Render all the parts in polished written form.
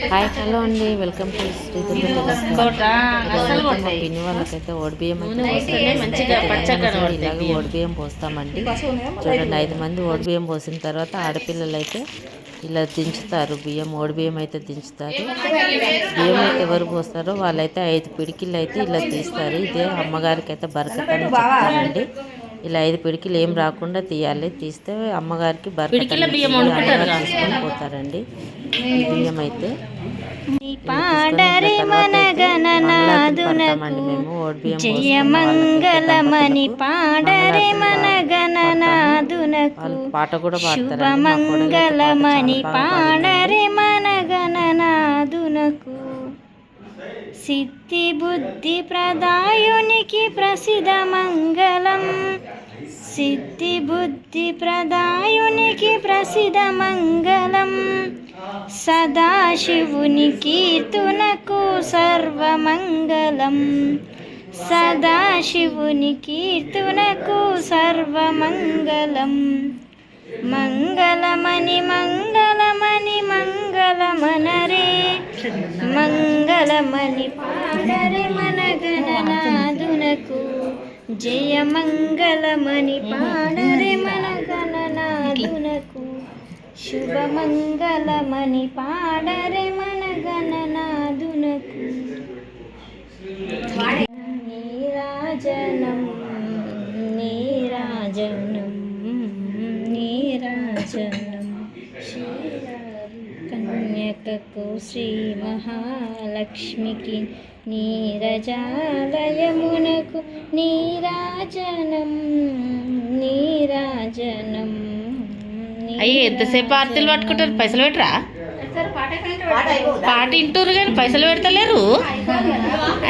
Hi hello అండి, welcome to Shri మా పిన్ని వాళ్ళకైతే ఓడిబియ్యం ఇలాగే ఓడిబియ్యం పోస్తామండి. చూడండి 5 మంది ఓడిబియ్యం పోసిన తర్వాత ఆడపిల్లలు అయితే ఇలా దించుతారు. ఓడిబియ్యం అయితే దించుతారు. బియ్యం అయితే ఎవరు పోస్తారో వాళ్ళైతే 5 పిడికిళ్ళు అయితే ఇలా తీస్తారు. ఇదే అమ్మగారికి అయితే బరకత్ అని చెప్తారండి. ఇలా 5 పిడికిలు ఏం రాకుండా తీయాలి. తీస్తే అమ్మగారికి బరకత్ తీసుకొని పోతారండి. బియ్యం అయితే పాడరే మనగణనాదునకు జయమంగళమని పాడరే మనగణనాదునకు శుభమంగళమని పాడరే మనగణనాదునకు సిద్ధి బుద్ధి ప్రదాయునికి ప్రసిద్ధ మంగళం సిద్ధి బుద్ధి ప్రదాయునికి ప్రసిద్ధ మంగళం సదాశివుని కీర్తనకు సర్వమంగళం సదాశివుని కీర్తనకు సర్వమంగళం మంగళమని మంగళమని మంగళమనరే మంగళమని పాడరే మనగణనాదునకు జయమంగళమని పాడరే మనగణనాదునకు శుభమంగళమని పాడరే మనగణనాదునకు నీరాజనం నీరాజనం నీరాజనం కన్యకకు శ్రీ మహాలక్ష్మికి నీరజాలయమునకు నీరాజనం నీరాజనం. అయ్యి ఎంతసేపు ఆర్తీలు పట్టుకుంటారు, పైసలు పెట్టరా? పాట వింటారు కానీ పైసలు పెడతలేరు.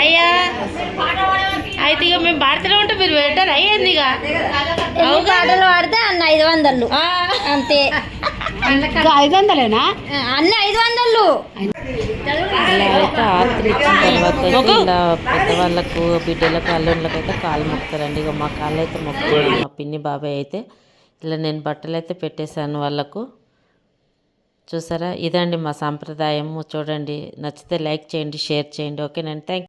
అయ్యా అయితే ఇక మేము పాడుతూనే ఉంటాం, మీరు పెట్టారు అయ్యింది. ఇక పాటలు పాడితే అన్న 500 అంతే. 500లేనా అన్న 500. ఇలా అయితే ఆర్తులు ఇచ్చిన తర్వాత అయితే ఇలా పెద్దవాళ్ళకు బిడ్డలకు అల్లుళ్ళకి అయితే కాళ్ళు మొక్కుతారండి. ఇక మా కాళ్ళు అయితే మొక్కుతారు. మా పిన్ని బాబాయ్ అయితే ఇలా నేను బట్టలు అయితే పెట్టేశాను వాళ్ళకు. చూసారా, ఇదండి మా సాంప్రదాయము. చూడండి, నచ్చితే లైక్ చేయండి, షేర్ చేయండి. ఓకేనండి, థ్యాంక్ యూ.